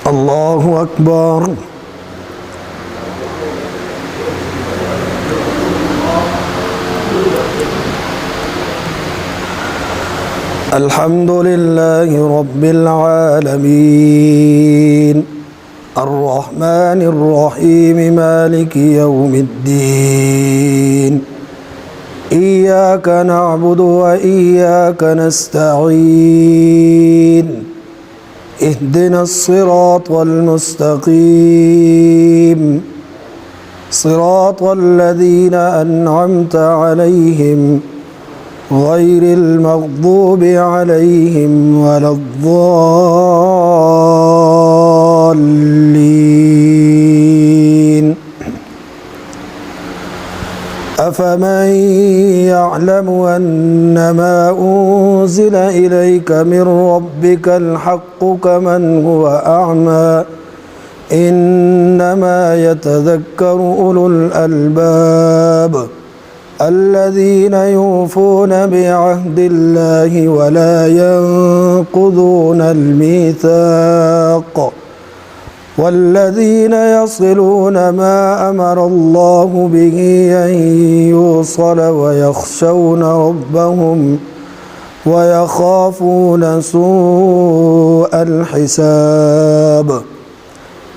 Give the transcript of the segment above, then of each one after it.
الله أكبر. الحمد لله رب العالمين الرحمن الرحيم مالك يوم الدين إياك نعبد وإياك نستعين اهدنا الصراط المستقيم صراط الذين أنعمت عليهم غير المغضوب عليهم ولا الضالين. أفمن يعلم أنما أنزل إليك من ربك الحق كمن هو أعمى إنما يتذكر أولو الألباب الذين يوفون بعهد الله ولا ينقضون الميثاق والذين يصلون ما أمر الله به أن يوصل ويخشون ربهم ويخافون سوء الحساب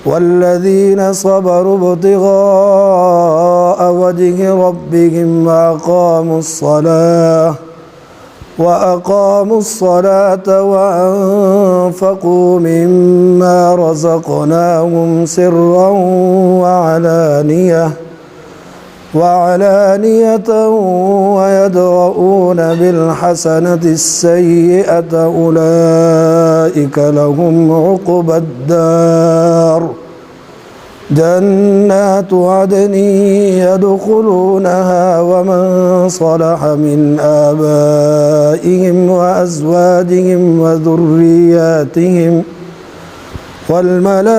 والذين صبروا ابتغاء وجه ربهم وأقاموا الصلاة وأنفقوا مما رزقناهم سرا وعلانية ويدرؤون بالحسنة السيئة أولئك لهم عقبى الدار جنات عدن يدخلونها ومن صلح من آبائهم وأزواجهم وذرياتهم والملائكة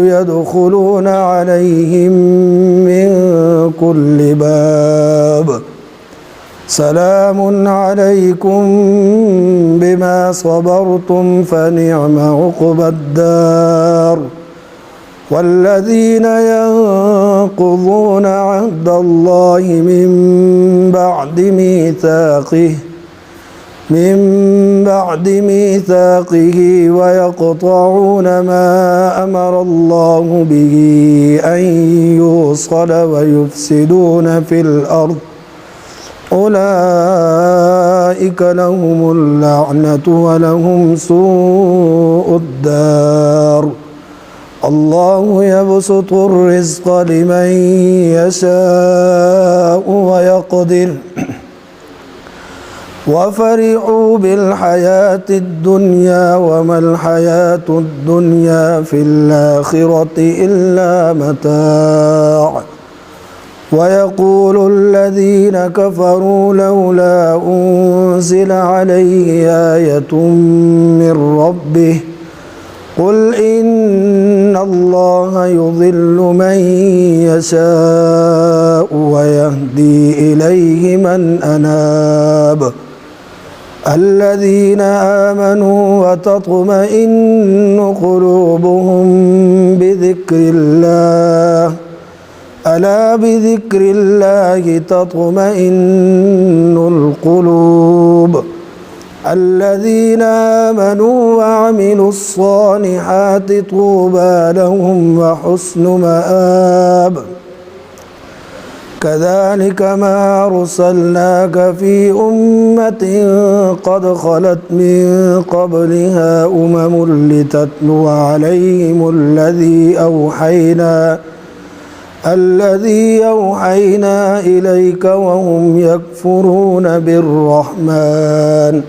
يدخلون عليهم من كل باب سلام عليكم بما صبرتم فنعم عقبى الدار. والذين ينقضون عهد الله من بعد ميثاقه ويقطعون ما أمر الله به أن يوصل ويفسدون في الأرض أولئك لهم اللعنة ولهم سوء الدار. الله يبسط الرزق لمن يشاء ويقدر وفرحوا بالحياة الدنيا وما الحياة الدنيا في الآخرة إلا متاع. ويقول الذين كفروا لولا أنزل عليه آية من ربه قل إن الله يضل من يشاء ويهدي إليه من أناب الذين آمنوا وتطمئن قلوبهم بذكر الله ألا بذكر الله تطمئن القلوب الذين آمنوا وعملوا الصالحات طوبى لهم وحسن مآب. كذلك ما أرسلناك في أمة قد خلت من قبلها لتتلو عليهم الذي أوحينا إليك وهم يكفرون بالرحمن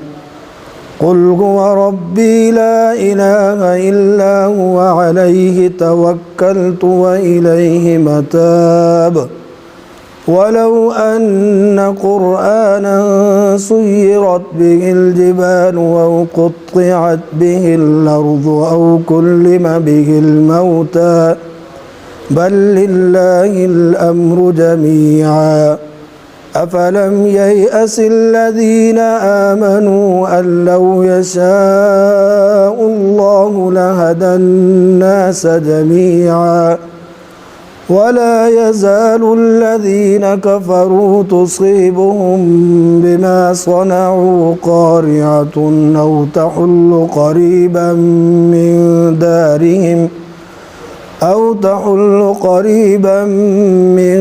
قل هو ربي لا إله إلا هو عليه توكلت وإليه متاب. ولو أن قرآنا سيرت به الجبال أو قطعت به الأرض أو كلم به الموتى بل لله الأمر جميعا أفلم ييأس الذين آمنوا أن لو يشاء الله لهدى الناس جميعا ولا يزال الذين كفروا تصيبهم بما صنعوا قارعة أو تحل قريبا من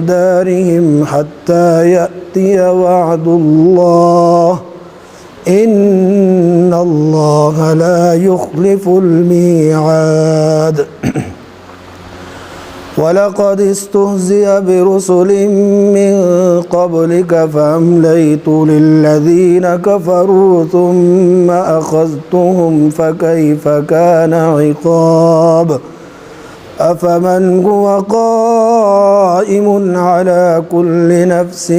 دارهم حتى يأتي وعد الله إن الله لا يخلف الميعاد. ولقد استهزئ برسل من قبلك فأمليت للذين كفروا ثم أخذتهم فكيف كان عقاب. أفمن هو قائم على كل نفس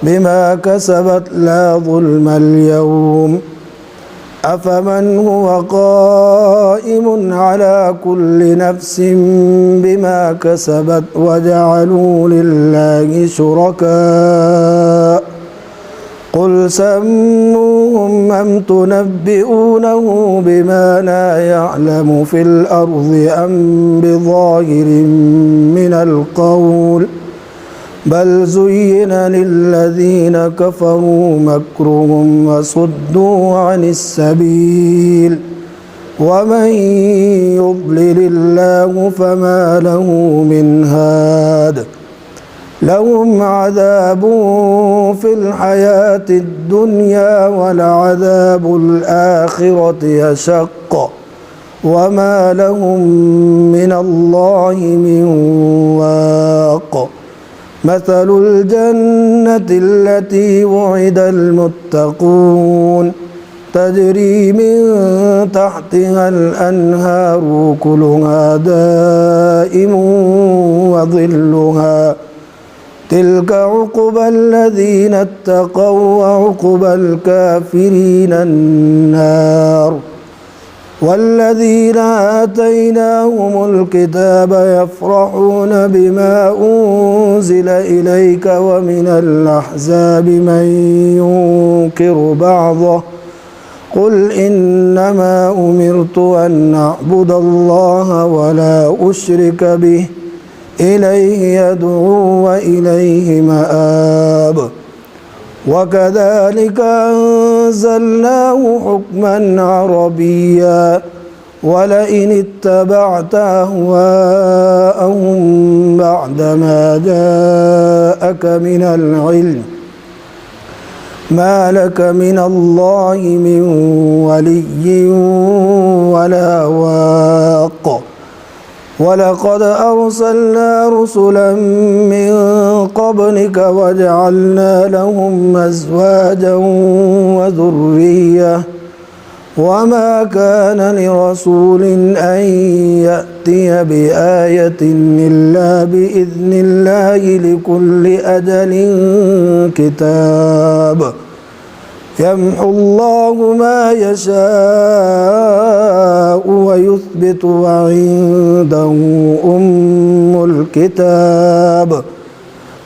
بما كسبت لا ظلم اليوم أفمن هو قائم على كل نفس بما كسبت وجعلوا لله شركاء قل سموهم أم تنبئونه بما لا يعلم في الأرض أم بظاهر من القول بل زين للذين كفروا مكرهم وصدوا عن السبيل ومن يضلل الله فما له من هاد. لهم عذاب في الحياة الدنيا ولعذاب الآخرة أشق وما لهم من الله من واق. مثل الجنة التي وعد المتقون تجري من تحتها الأنهار كلها دائم وظلها تلك عقبى الذين اتقوا وعقبى الكافرين النار. والذين آتيناهم الكتاب يفرحون بما أنزل إليك ومن الأحزاب من ينكر بعضه قل إنما أمرت أن أعبد الله ولا أشرك به إليه يدعو وإليه مآب. وكذلك أنزلناه حكما عربيا ولئن اتبعت أهواءهم بعدما جاءك من العلم ما لك من الله من ولي ولا واق. ولقد أرسلنا رسلا من قبلك وجعلنا لهم أزواجا وذرية وما كان لرسول أن يأتي بآية إلا بإذن الله لكل أجل كتاب. يمحو الله ما يشاء ويثبت وعنده أم الكتاب.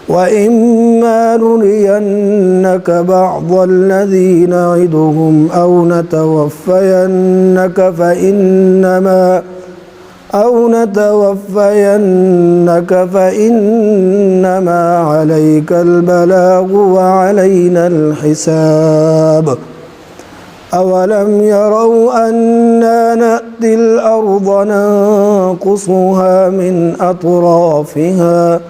وإما نرينك بعض الذي نعدهم أو نتوفينك فإنما عليك البلاغ وعلينا الحساب. أولم يروا أنا نأتي الأرض ننقصها من أطرافها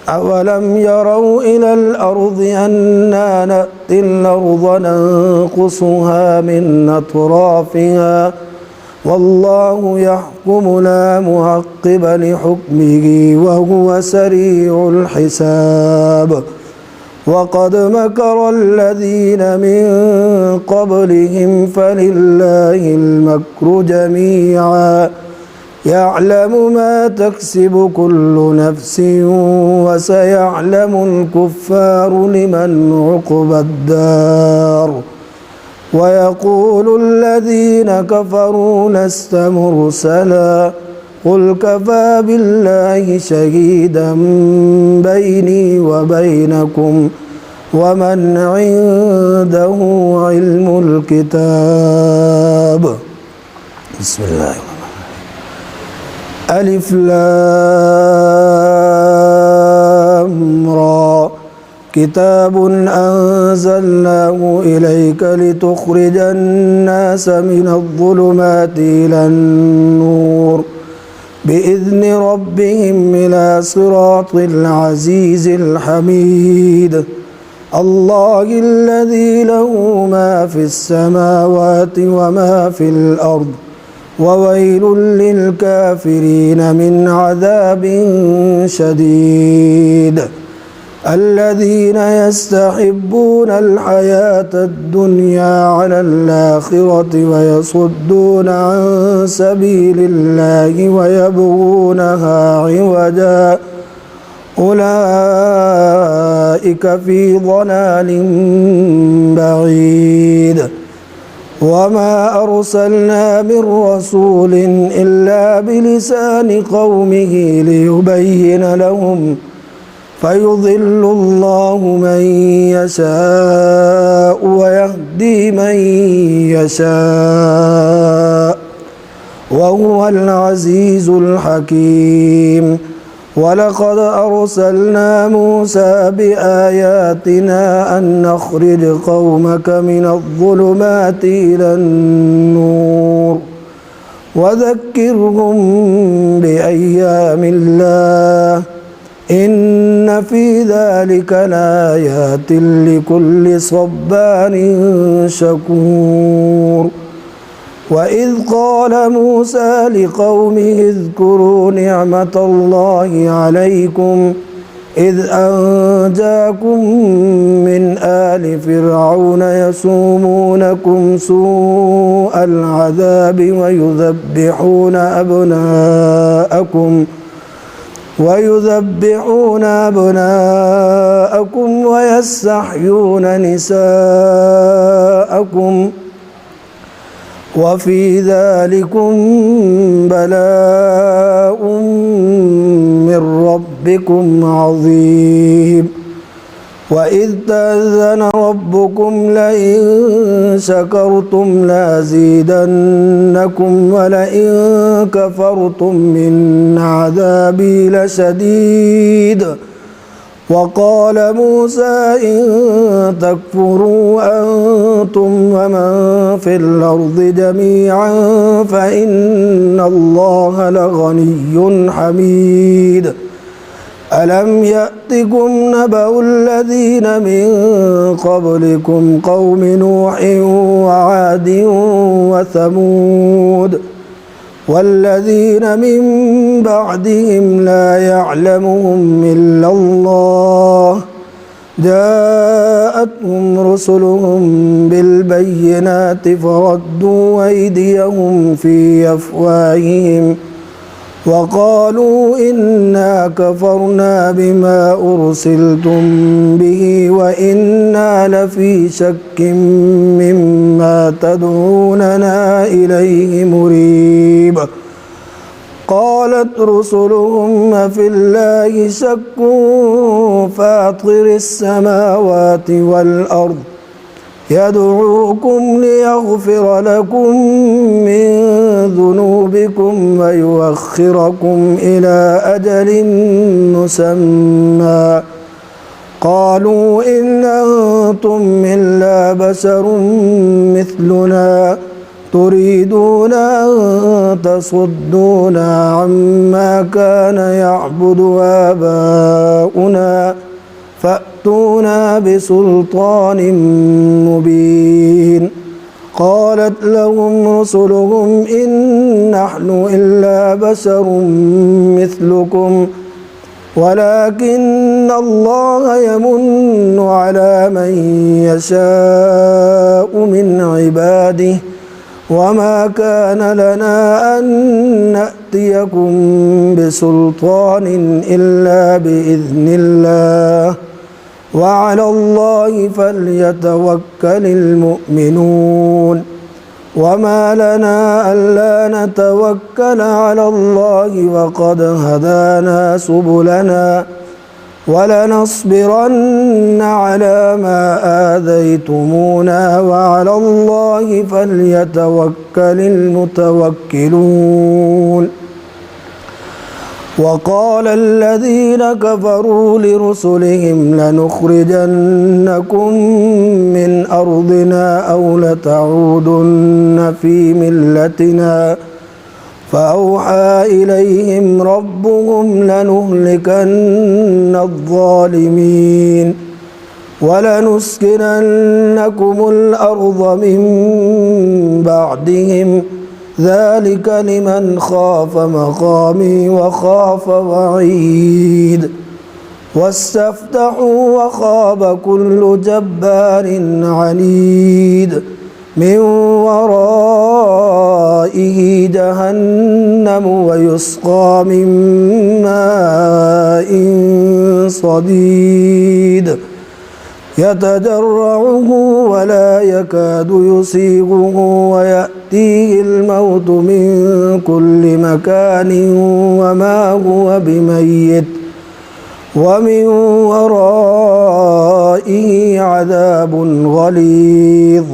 أولم يروا إلى الأرض أنا نأتي الأرض ننقصها من أطرافها والله يحكم لا معقب لحكمه وهو سريع الحساب. وقد مكر الذين من قبلهم فلله المكر جميعا يعلم ما تكسب كل نفس وسيعلم الكفار لمن عقبى الدار. ويقول الذين كفروا لست مرسلا قل كفى بالله شهيدا بيني وبينكم ومن عنده علم الكتاب. بسم الله ألف لام را كتاب أنزلناه إليك لتخرج الناس من الظلمات إلى النور بإذن ربهم إلى صراط العزيز الحميد الله الذي له ما في السماوات وما في الأرض وويل للكافرين من عذاب شديد الذين يستحبون الحياة الدنيا على الآخرة ويصدون عن سبيل الله ويبغونها عوجا أولئك في ضلال بعيد وما أرسلنا من رسول إلا بلسان قومه ليبين لهم فيضل الله من يشاء ويهدي من يشاء وهو العزيز الحكيم ولقد أرسلنا موسى بآياتنا أن نخرج قومك من الظلمات إلى النور وذكرهم بأيام الله إن في ذلك لآيات لكل صبار شكور وإذ قال موسى لقومه اذكروا نعمة الله عليكم إذ أنجاكم من آل فرعون يسومونكم سوء العذاب ويذبحون أبناءكم ويستحيون نساءكم وفي ذلكم بلاء من ربكم عظيم وإذ تأذن ربكم لئن شكرتم لأزيدنكم ولئن كفرتم من عذابي لشديد وقال موسى إن تكفروا أنتم ومن في الأرض جميعا فإن الله لغني حميد ألم يأتكم نبأ الذين من قبلكم قوم نوح وعاد وثمود والذين من بعدهم لا يعلمهم إلا الله جاءتهم رسلهم بالبينات فردوا أيديهم في أفواههم وقالوا إنا كفرنا بما أرسلتم به وإنا لفي شك مما تدعوننا إليه مريب قالت رسلهم في الله شك فاطر السماوات والأرض يدعوكم ليغفر لكم من ذنوبكم ويؤخركم إلى أجل مسمى قالوا إن أنتم إلا بشر مثلنا تريدون أن تصدونا عما كان يعبد آباؤنا فأتونا بسلطان مبين قالت لهم رسلهم إن نحن إلا بشر مثلكم ولكن الله يمن على من يشاء من عباده وما كان لنا أن نأتيكم بسلطان إلا بإذن الله وعلى الله فليتوكل المؤمنون وما لنا ألا نتوكل على الله وقد هدانا سبلنا ولنصبرن على ما آذيتمونا وعلى الله فليتوكل المتوكلون. وقال الذين كفروا لرسلهم لنخرجنكم من أرضنا أو لتعودن في ملتنا فأوحى إليهم ربهم لنهلكن الظالمين ولنسكننكم الأرض من بعدهم ذلك لمن خاف مقامي وخاف وعيد. واستفتحوا وخاب كل جبار عنيد من ورائه جهنم ويسقى من ماء صديد يتجرعه ولا يكاد يسيغه ويأتيه الموت من كل مكان وما هو بميت ومن ورائه عذاب غليظ.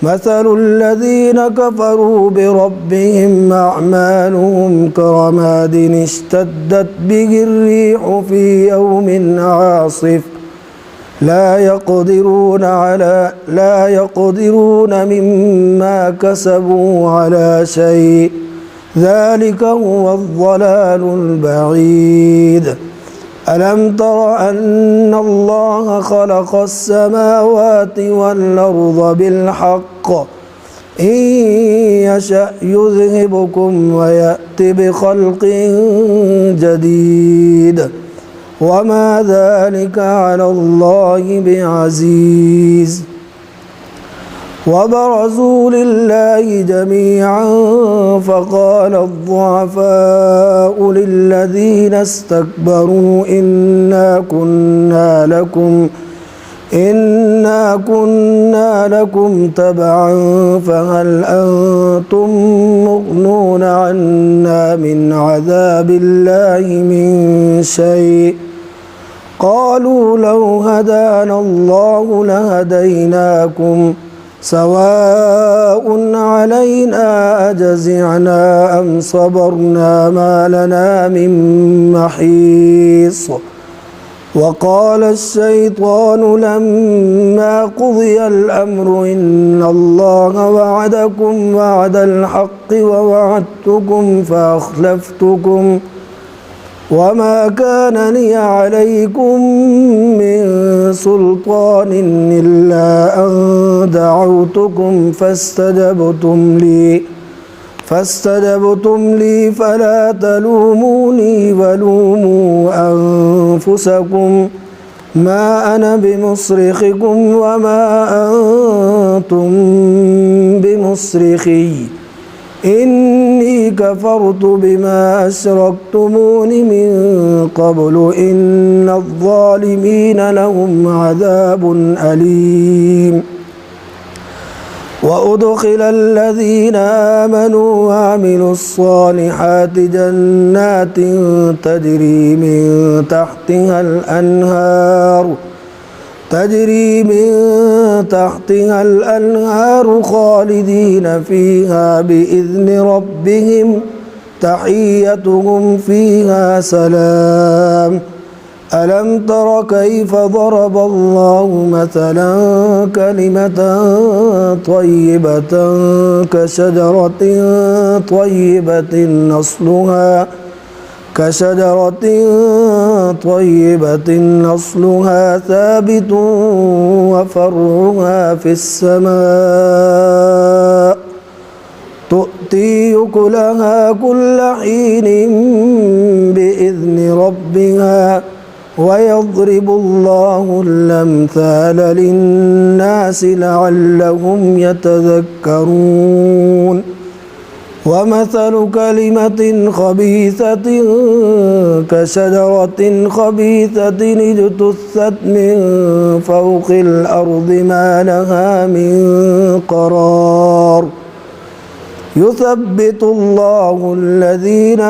مثل الذين كفروا بربهم أعمالهم كرماد اشتدت به الريح في يوم عاصف لا يقدرون مما كسبوا على شيء ذلك هو الضلال البعيد. ألم تر أن الله خلق السماوات والأرض بالحق إن يشأ يذهبكم ويأت بخلق جديد وما ذلك على الله بعزيز. وبرزوا لله جميعا فقال الضعفاء للذين استكبروا إنا كنا لكم تبعا فهل أنتم مغنون عنا من عذاب الله من شيء قالوا لو هدانا الله لهديناكم سواء علينا أجزعنا أم صبرنا ما لنا من محيص. وقال الشيطان لما قضي الأمر إن الله وعدكم وعد الحق ووعدتكم فأخلفتكم وما كان لي عليكم من سلطان إلا أن دعوتكم فاستجبتم لي فلا تلوموني ولوموا أنفسكم ما أنا بمصرخكم وما أنتم بمصرخي إني كفرت بما أشركتمون من قبل إن الظالمين لهم عذاب أليم. وأدخل الذين آمنوا وعملوا الصالحات جنات تجري من تحتها الأنهار خالدين فيها بإذن ربهم تحيتهم فيها سلام. ألم تر كيف ضرب الله مثلا كلمة طيبة كشجرة طيبة نصلها ثابت وفرعها في السماء تؤتي أكلها كل حين بإذن ربها ويضرب الله الأمثال للناس لعلهم يتذكرون. ومثل كلمة خبيثة كشجرة خبيثة اجتثت من فوق الأرض ما لها من قرار يثبت الله الذين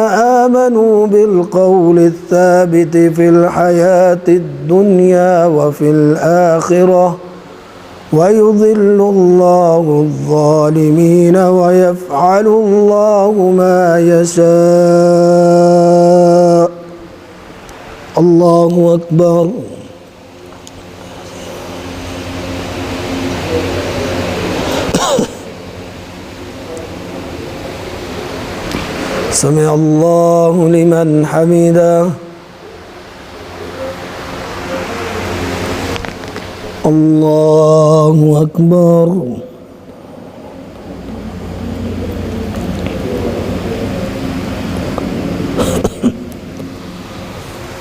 آمنوا بالقول الثابت في الحياة الدنيا وفي الآخرة ويضل الله الظالمين ويفعل الله ما يشاء. الله أكبر. سمع الله لمن حمده. الله أكبر.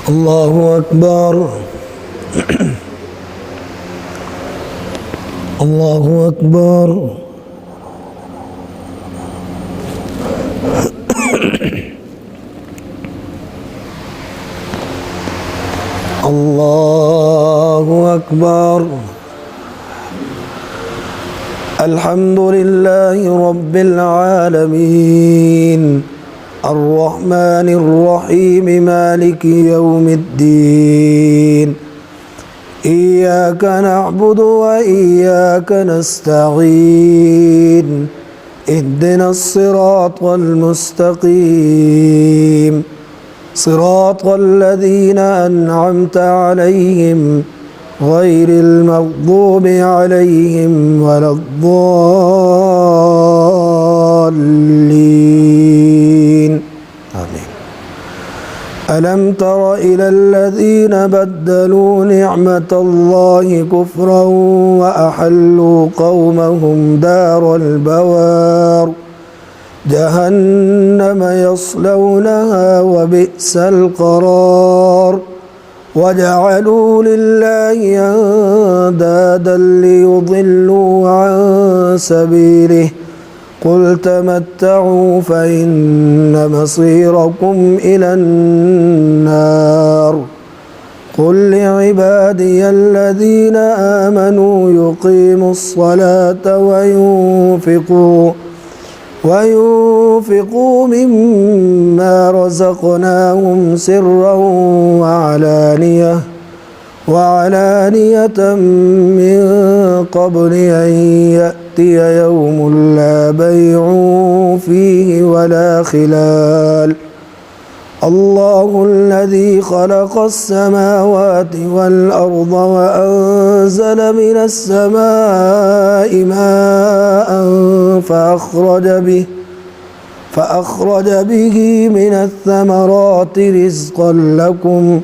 الله أكبر. الله أكبر. الله أكبر. الحمد لله رب العالمين الرحمن الرحيم مالك يوم الدين إياك نعبد وإياك نستعين اهدنا الصراط المستقيم صراط الذين أنعمت عليهم غير المغضوب عليهم ولا الضالين آمين. ألم تر إلى الذين بدلوا نعمة الله كفرا وأحلوا قومهم دار البوار جهنم يصلونها وبئس القرار وجعلوا لله أندادا ليضلوا عن سبيله قل تمتعوا فإن مصيركم إلى النار قل لعبادي الذين آمنوا يقيموا الصلاة وينفقوا مما رزقناهم سرا وعلانية من قبل أن يأتي يوم لا بيع فيه ولا خلال الله الذي خلق السماوات والأرض وأنزل من السماء ماء فأخرج به من الثمرات رزقا لكم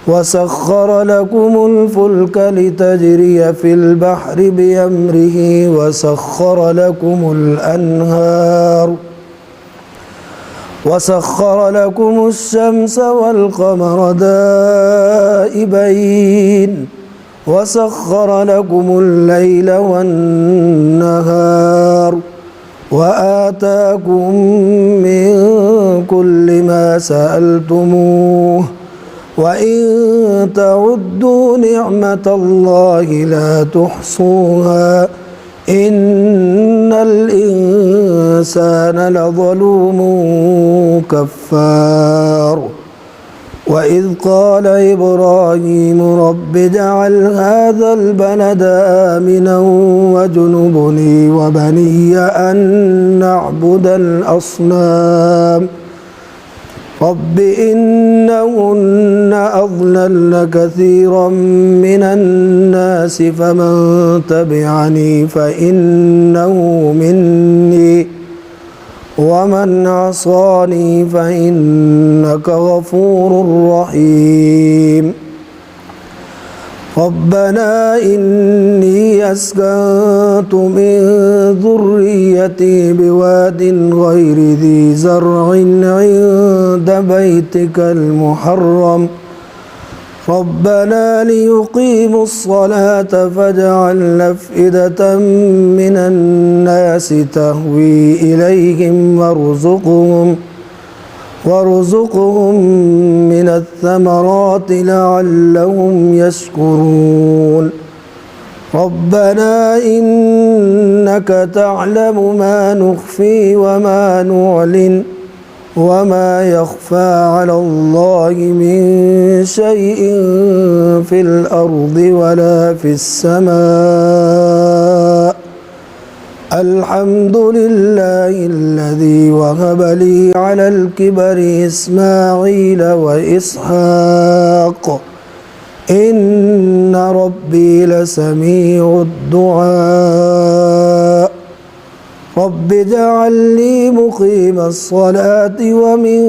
وسخر لكم الفلك لتجري في البحر بأمره وسخر لكم الشمس والقمر دائبين وسخر لكم الليل والنهار وآتاكم من كل ما سألتموه وإن تعدوا نعمة الله لا تحصوها إن الإنسان لظلوم كفار وإذ قال إبراهيم رب اجعل هذا البلد آمنا واجنبني وبني أن نعبد الأصنام رب إنهن أضللن كثيرا من الناس فمن تبعني فإنه مني ومن عصاني فإنك غفور رحيم ربنا إني أسكنت من ذريتي بواد غير ذي زرع عند بيتك المحرم ربنا ليقيموا الصلاة فاجعل أفئدة من الناس تهوي إليهم وارزقهم من الثمرات لعلهم يشكرون ربنا إنك تعلم ما نخفي وما نعلن وما يخفى على الله من شيء في الأرض ولا في السماء. الحمد لله الذي وهب لي على الكبر إسماعيل وإسحاق إن ربي لسميع الدعاء. رب اجعلني مقيم الصلاة ومن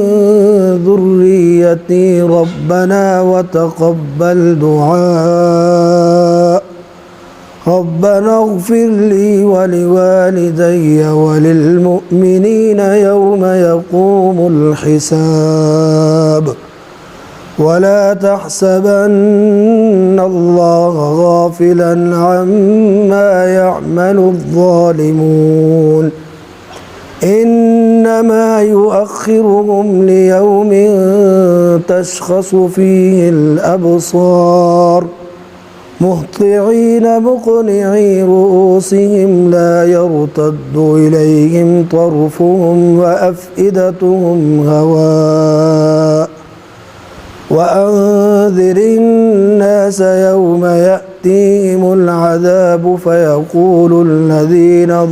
ذريتي ربنا وتقبل دعاء. ربنا اغفر لي ولوالدي وللمؤمنين يوم يقوم الحساب. ولا تحسبن الله غافلا عما يعمل الظالمون إنما يؤخرهم ليوم تشخص فيه الأبصار مهطعين مقنعي رؤوسهم لا يرتد إليهم طرفهم وأفئدتهم هواء. وأنذر الناس يوم يأتيهم العذاب فيقول الذين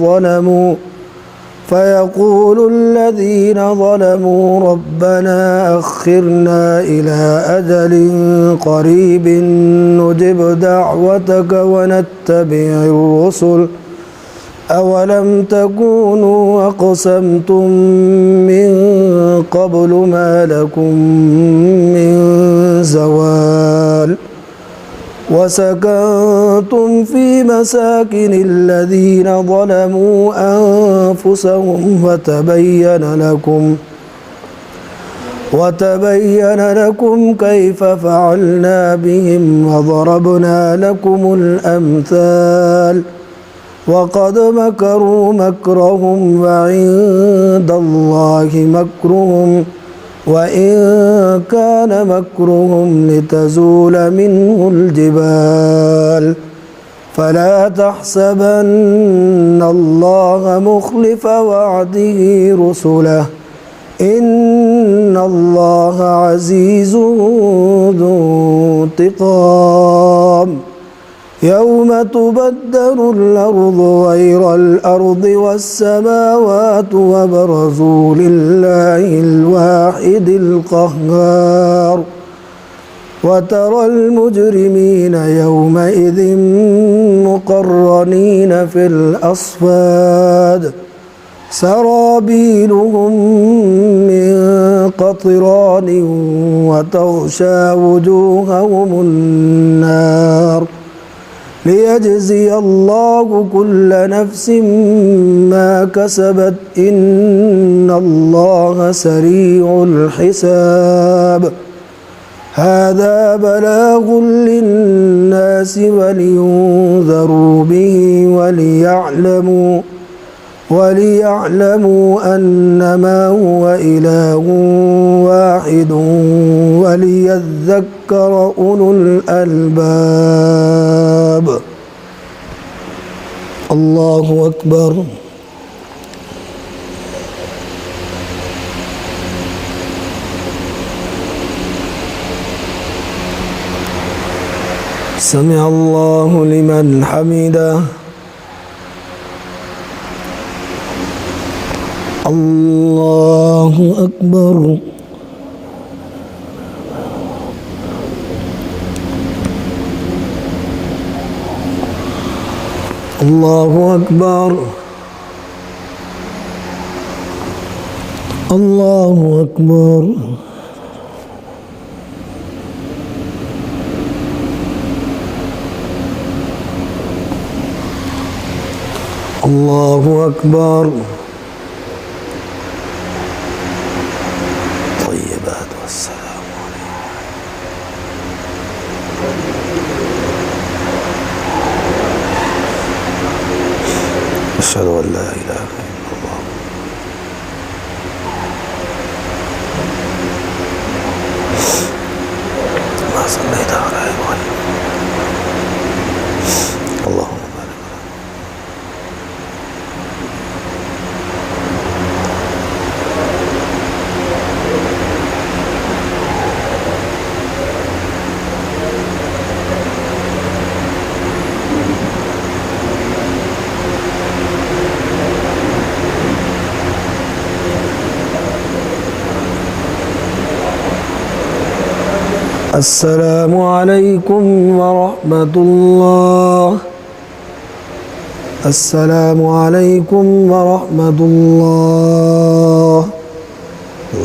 ظلموا ربنا أخرنا إلى أجل قريب نجب دعوتك ونتبع الرسل أولم تكونوا أقسمتم من قبل ما لكم من زوال. وسكنتم في مساكن الذين ظلموا أنفسهم وتبين لكم كيف فعلنا بهم وضربنا لكم الأمثال. وقد مكروا مكرهم وعند الله مكرهم وإن كان مكرهم لتزول منه الجبال. فلا تحسبن الله مخلف وعده رسله إن الله عزيز ذو انتقام. يوم تبدل الأرض غير الأرض والسماوات وبرزوا لله الواحد القهار. وترى المجرمين يومئذ مقرنين في الأصفاد سرابيلهم من قطران وتغشى وجوههم النار ليجزي الله كل نفس ما كسبت إن الله سريع الحساب. هذا بلاغ للناس ولينذروا به وليعلموا أنما هو إله واحد وليذكر أولو الألباب. الله أكبر. سمع الله لمن حمده. الله أكبر. الله أكبر. الله أكبر. الله أكبر. طيبات والسلام عليكم. أشهد أن لا إله إلا الله. ما صليت على إبراهيم. الله السلام عليكم ورحمة الله. السلام عليكم ورحمة الله.